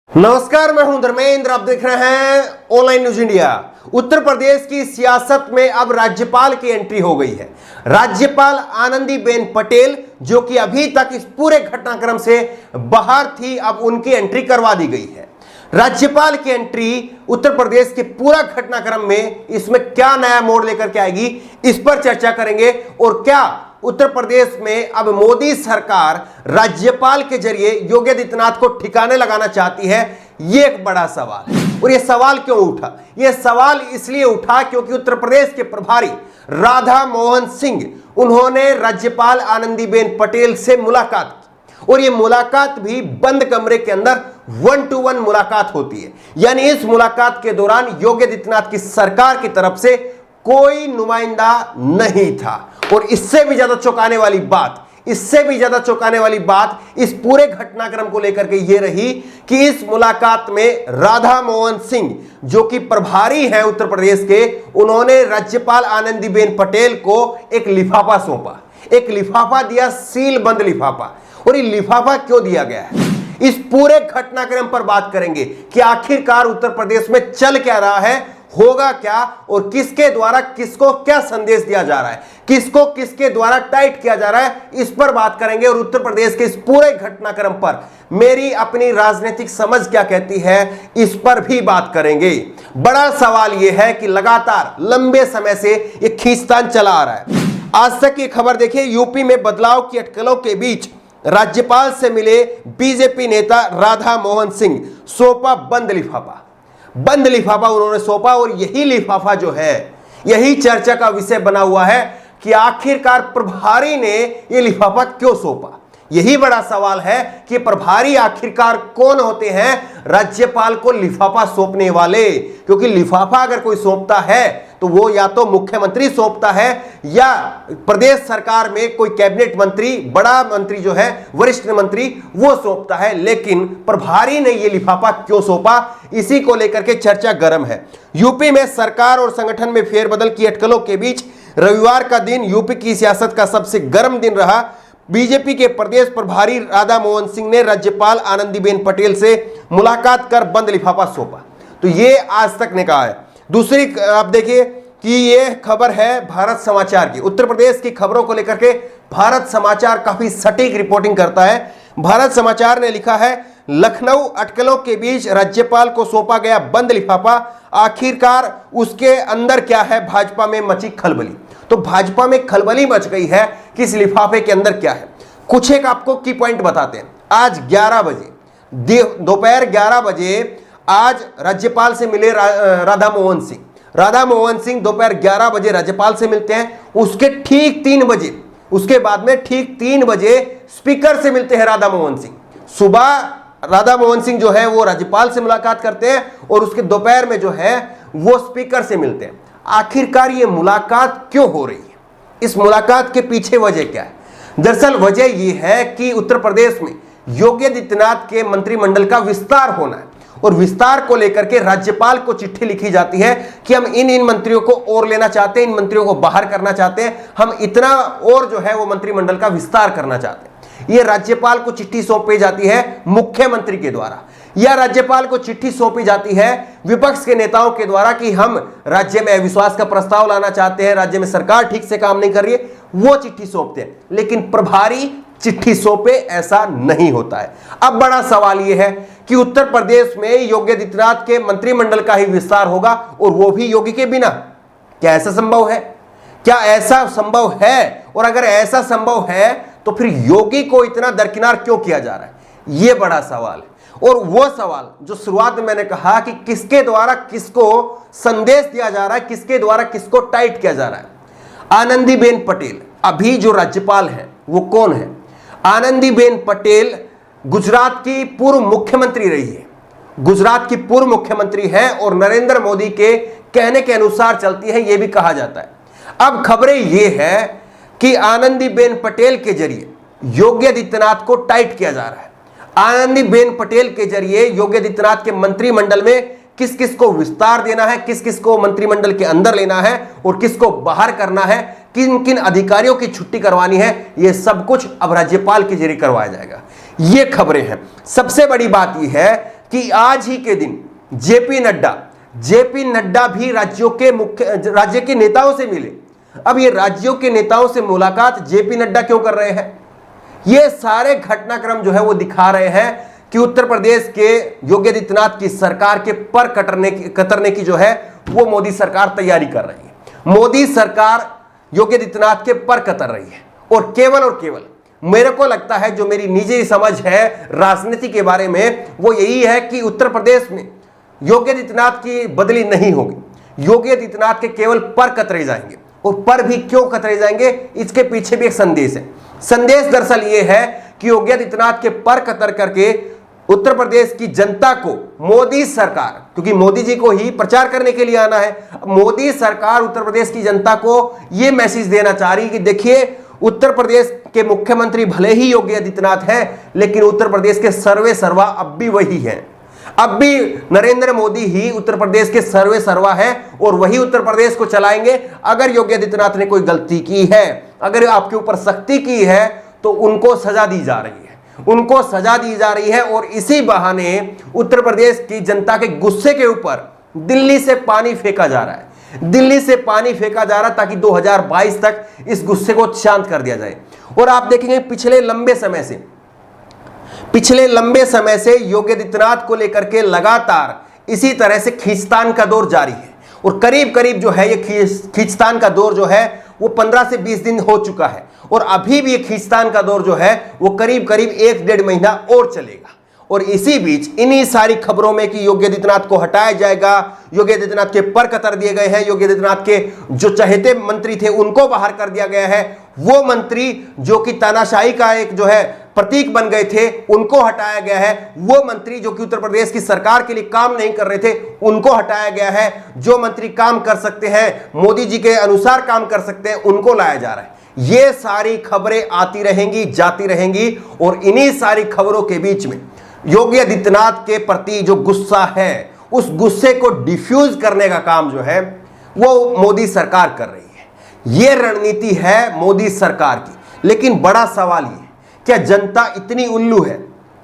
नमस्कार, मैं हूं धर्मेंद्र। आप देख रहे हैं online news India. Uttar Pradesh की सियासत में अब राज्यपाल की एंट्री हो गई है। राज्यपाल आनंदीबेन पटेल, जो कि अभी तक इस पूरे घटनाक्रम से बाहर थी, अब उनकी एंट्री करवा दी गई है। राज्यपाल की एंट्री उत्तर प्रदेश के पूरा घटनाक्रम में इसमें क्या नया मोड़ लेकर के आएगी, इस पर चर्चा करेंगे। और क्या उत्तर प्रदेश में अब मोदी सरकार राज्यपाल के जरिए योगी आदित्यनाथ को ठिकाने लगाना चाहती है, यह एक बड़ा सवाल है। और यह सवाल क्यों उठा? यह सवाल इसलिए उठा क्योंकि उत्तर प्रदेश के प्रभारी राधा मोहन सिंह, उन्होंने राज्यपाल आनंदीबेन पटेल से मुलाकात की। और यह मुलाकात भी बंद कमरे के अंदर 1-to-1 मुलाकात होती है। यानी इस मुलाकात के दौरान योगी आदित्यनाथ की सरकार की तरफ से कोई नुमाइंदा नहीं था। और इससे भी ज्यादा चौंकाने वाली बात इस पूरे घटनाक्रम को लेकर के ये रही कि इस मुलाकात में राधा मोहन सिंह, जो कि प्रभारी हैं उत्तर प्रदेश के, उन्होंने राज्यपाल आनंदीबेन पटेल को एक लिफाफा सौंपा। एक लिफाफा दिया, सील बंद लिफाफा। और ये लिफाफा क्यों दिया गया है, इस पूरे घटनाक्रम पर बात करेंगे कि आखिरकार उत्तर प्रदेश में चल क्या रहा है, होगा क्या, और किसके द्वारा किसको क्या संदेश दिया जा रहा है, किसको किसके द्वारा टाइट किया जा रहा है, इस पर बात करेंगे। और उत्तर प्रदेश के इस पूरे घटनाक्रम पर मेरी अपनी राजनीतिक समझ क्या कहती है, इस पर भी बात करेंगे। बड़ा सवाल यह है कि लगातार लंबे समय से यह खींचतान चला आ रहा है। आज तक की खबर देखिए, यूपी में बदलाव की अटकलों के बीच राज्यपाल से मिले बीजेपी नेता राधा मोहन सिंह, सौंपा बंद लिफाफा उन्होंने सौंपा। और यही लिफाफा जो है, यही चर्चा का विषय बना हुआ है कि आखिरकार प्रभारी ने यह लिफाफा क्यों सौंपा। यही बड़ा सवाल है कि प्रभारी आखिरकार कौन होते हैं राज्यपाल को लिफाफा सौंपने वाले। क्योंकि लिफाफा अगर कोई सौंपता है तो वो या तो मुख्यमंत्री सौंपता है या प्रदेश सरकार में कोई कैबिनेट मंत्री, बड़ा मंत्री जो है, वरिष्ठ मंत्री, वो सौंपता है। लेकिन प्रभारी ने ये लिफाफा क्यों सौंपा, इसी को लेकर के चर्चा गर्म है। यूपी में सरकार और संगठन में फेरबदल की अटकलों के बीच रविवार का दिन यूपी की सियासत का सबसे गर्म दिन रहा। बीजेपी के प्रदेश प्रभारी राधा मोहन सिंह ने राज्यपाल आनंदीबेन पटेल से मुलाकात कर बंद लिफाफा सौंपा। तो ये आज तक ने कहा है। दूसरी आप देखिए कि ये खबर है भारत समाचार की। उत्तर प्रदेश की खबरों को लेकर के भारत समाचार काफी सटीक रिपोर्टिंग करता है। भारत समाचार ने लिखा है, लखनऊ अटकलों के बीच राज्यपाल को सौंपा गया बंद लिफाफा, आखिरकार उसके अंदर क्या है, भाजपा में मची खलबली। तो भाजपा में खलबली मच गई है कि इस लिफाफे के अंदर क्या है। कुछ एक आपको की पॉइंट बताते हैं। आज 11 बजे, दोपहर 11 बजे आज राज्यपाल से मिले राधा मोहन सिंह दोपहर 11 बजे राज्यपाल से मिलते हैं। उसके ठीक 3 बजे, उसके बाद में ठीक 3 बजे स्पीकर से मिलते हैं राधा मोहन सिंह। सुबह राधा मोहन सिंह जो है वो राज्यपाल से मुलाकात करते हैं और उसके दोपहर में जो है वो स्पीकर से मिलते हैं। आखिरकार ये मुलाकात क्यों हो रही है, इस मुलाकात के पीछे वजह क्या है? दरअसल वजह यह है कि उत्तर प्रदेश में योगी आदित्यनाथ के मंत्रिमंडल का विस्तार होना है। और विस्तार को लेकर के राज्यपाल को चिट्ठी लिखी जाती है कि हम इन मंत्रियों को और लेना चाहते हैं, इन मंत्रियों को बाहर करना चाहते हैं, हम इतना और जो है वो मंत्रिमंडल का विस्तार करना चाहते हैं। यह राज्यपाल को चिट्ठी सौंपी जाती है मुख्यमंत्री के द्वारा, या राज्यपाल को चिट्ठी सौंपी जाती है विपक्ष के नेताओं के द्वारा कि हम राज्य में अविश्वास का प्रस्ताव लाना चाहते हैं, राज्य में सरकार ठीक से काम नहीं कर रही है, वो चिट्ठी सौंपते हैं। लेकिन प्रभारी चिट्ठी सौंपे, ऐसा नहीं होता है। अब बड़ा सवाल यह है कि उत्तर प्रदेश में योगी आदित्यनाथ के मंत्रिमंडल का ही विस्तार होगा, और वो भी योगी के बिना। क्या ऐसा संभव है? क्या ऐसा संभव है? और अगर ऐसा संभव है तो फिर योगी को इतना दरकिनार क्यों किया जा रहा है, यह बड़ा सवाल है। और वो सवाल जो शुरुआत में मैंने कहा कि किसके द्वारा किसको संदेश दिया जा रहा है, किसके द्वारा किसको टाइट किया जा रहा है। आनंदीबेन पटेल अभी जो राज्यपाल है वो कौन है? आनंदीबेन पटेल गुजरात की पूर्व मुख्यमंत्री रही है, गुजरात की पूर्व मुख्यमंत्री है और नरेंद्र मोदी के कहने के अनुसार चलती है, यह भी कहा जाता है। अब खबरें यह है कि आनंदीबेन पटेल के जरिए योगी आदित्यनाथ को टाइट किया जा रहा है। आनंदीबेन पटेल के जरिए योगी आदित्यनाथ के मंत्रिमंडल में किस किस को विस्तार देना है, किस किस को मंत्रिमंडल के अंदर लेना है और किसको बाहर करना है, किन किन अधिकारियों की छुट्टी करवानी है, यह सब कुछ अब राज्यपाल के जरिए करवाया जाएगा। ये खबरें हैं। सबसे बड़ी बात यह है कि आज ही के दिन जेपी नड्डा भी राज्य के नेताओं से मिले। अब ये राज्यों के नेताओं से मुलाकात जेपी नड्डा क्यों कर रहे हैं? ये सारे घटनाक्रम जो है वो दिखा रहे हैं कि उत्तर प्रदेश के योगी आदित्यनाथ की सरकार के पर कतरने की जो है वो मोदी सरकार तैयारी कर रही है। मोदी सरकार योगी आदित्यनाथ के पर कतर रही है और केवल मेरे को लगता है, जो मेरी निजी समझ है राजनीति के बारे में, वो यही है कि उत्तर प्रदेश में योगी आदित्यनाथ की बदली नहीं होगी। योगी आदित्यनाथ के केवल पर कतरे जाएंगे। और पर भी क्यों कतरे जाएंगे, इसके पीछे भी एक संदेश है। संदेश दरअसल ये है कि योगी आदित्यनाथ के पर कतर करके उत्तर प्रदेश की जनता को मोदी सरकार, क्योंकि मोदी जी को ही प्रचार करने के लिए आना है, मोदी सरकार उत्तर प्रदेश की जनता को यह मैसेज देना चाह रही है कि देखिए, उत्तर प्रदेश के मुख्यमंत्री भले ही योगी आदित्यनाथ हैं, लेकिन उत्तर प्रदेश के सर्वे सर्वा अब भी वही हैं। अब भी नरेंद्र मोदी ही उत्तर प्रदेश के सर्वे सर्वा हैं और वही उत्तर प्रदेश को चलाएंगे। अगर योगी आदित्यनाथ ने कोई गलती की है, अगर आपके ऊपर सख्ती की है, तो उनको सजा दी जा रही है। और इसी बहाने उत्तर प्रदेश की जनता के गुस्से के ऊपर दिल्ली से पानी फेंका जा रहा है। ताकि 2022 तक इस गुस्से को शांत कर दिया जाए। और आप देखेंगे पिछले लंबे समय से योगी आदित्यनाथ को लेकर के लगातार इसी तरह से खींचतान का दौर जारी है। और करीब जो है ये खींचतान का दौर जो है वो 15 से 20 दिन हो चुका है। और अभी भी ये खींचतान का दौर जो है वो करीब 1-1.5 महीना और चलेगा। और इसी बीच इन्हीं सारी खबरों में कि योगी आदित्यनाथ को हटाया जाएगा, योगी आदित्यनाथ के पर कतर दिए गए हैं, योगी आदित्यनाथ के जो चहेते मंत्री थे उनको बाहर कर दिया गया है, वो मंत्री जो कि तानाशाही का एक जो है प्रतीक बन गए थे उनको हटाया गया है, वो मंत्री जो कि उत्तर प्रदेश की सरकार के लिए काम नहीं कर रहे थे उनको हटाया गया है, जो मंत्री काम कर सकते हैं, मोदी जी के अनुसार काम कर सकते हैं, उनको लाया जा रहा है। ये सारी खबरें आती रहेंगी, जाती रहेंगी। और इन्हीं सारी खबरों के बीच में योगी आदित्यनाथ के प्रति जो गुस्सा है, उस गुस्से को डिफ्यूज करने का काम जो है वो मोदी सरकार कर रही है। ये रणनीति है मोदी सरकार की। लेकिन बड़ा सवाल ये, क्या जनता इतनी उल्लू है,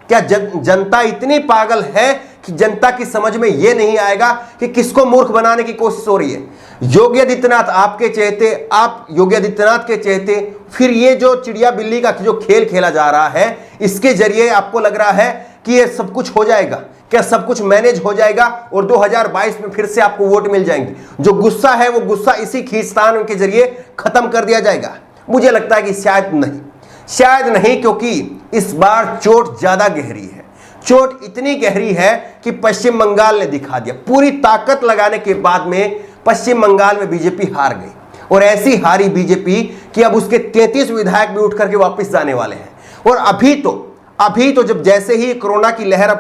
क्या जनता इतनी पागल है कि जनता की समझ में यह नहीं आएगा कि किसको मूर्ख बनाने की कोशिश हो रही है? योगी आदित्यनाथ आपके चहेते, आप योगी आदित्यनाथ के चहेते, फिर ये जो चिड़िया बिल्ली का जो खेल खेला जा रहा है, इसके जरिए आपको लग रहा है कि ये सब कुछ हो जाएगा, क्या सब कुछ मैनेज हो जाएगा और 2022 में फिर से आपको वोट मिल जाएंगे? जो गुस्सा है वो गुस्सा इसी खींचतान के जरिए खत्म कर दिया जाएगा? मुझे लगता है कि शायद नहीं, क्योंकि इस बार चोट ज्यादा गहरी है। चोट इतनी गहरी है कि पश्चिम बंगाल ने दिखा दिया। पूरी ताकत लगाने के बाद में पश्चिम बंगाल में बीजेपी हार गई, और ऐसी हारी बीजेपी कि अब उसके 33 विधायक भी उठ करके वापस जाने वाले हैं। और अभी तो जब जैसे ही कोरोना की लहर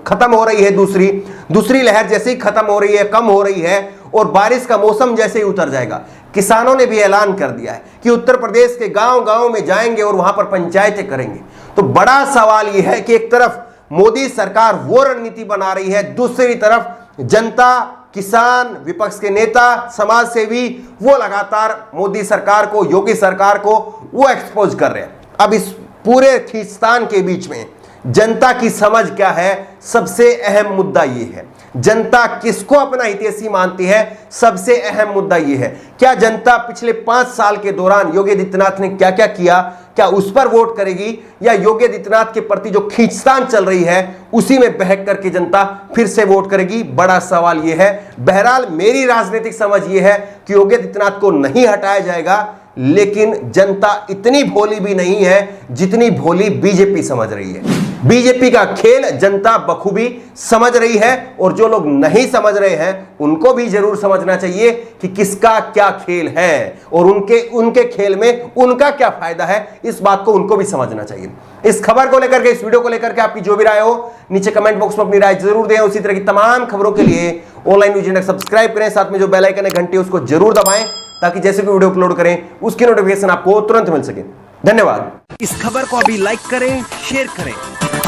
खत्म हो रही है, दूसरी लहर जैसे ही खत्म हो रही है, कम हो रही है, और बारिश का मौसम जैसे ही उतर जाएगा, किसानों ने भी ऐलान कर दिया है कि उत्तर प्रदेश के गांव में जाएंगे और वहां पर पंचायतें करेंगे। तो बड़ा सवाल यह है कि एक तरफ मोदी सरकार वो रणनीति बना रही है, दूसरी तरफ जनता, किसान, विपक्ष के नेता, समाज सेवी वो लगातार मोदी सरकार को, योगी सरकार को वो एक्सपोज कर रहे हैं। अब इस पूरे खींचतान के बीच में जनता की समझ क्या है, सबसे अहम मुद्दा ये है। जनता किसको अपना हितैषी मानती है, सबसे अहम मुद्दा ये है। क्या जनता पिछले 5 साल के दौरान योगी आदित्यनाथ ने क्या क्या किया, क्या उस पर वोट करेगी, या योगी आदित्यनाथ के प्रति जो खींचतान चल रही है उसी में बहक करके जनता फिर से वोट करेगी? बड़ा सवाल यह है। बहरहाल मेरी राजनीतिक समझ यह है कि योगी आदित्यनाथ को नहीं हटाया जाएगा, लेकिन जनता इतनी भोली भी नहीं है जितनी भोली बीजेपी समझ रही है। बीजेपी का खेल जनता बखूबी समझ रही है, और जो लोग नहीं समझ रहे हैं उनको भी जरूर समझना चाहिए कि किसका क्या खेल है और उनके खेल में उनका क्या फायदा है। इस बात को उनको भी समझना चाहिए। इस खबर को लेकर के, इस वीडियो को लेकर के आपकी जो भी राय हो नीचे कमेंट बॉक्स में अपनी राय जरूर दें। उसी तरह की तमाम खबरों के लिए ऑनलाइन न्यूज इंडेक्स सब्सक्राइब करें, साथ में जो बेल आइकन है घंटी उसको जरूर दबाएं, ताकि जैसे भी वीडियो अपलोड करें उसकी नोटिफिकेशन आपको तुरंत मिल सके। धन्यवाद। इस खबर को अभी लाइक करें, शेयर करें,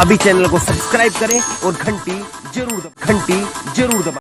अभी चैनल को सब्सक्राइब करें और घंटी जरूर दबाएं।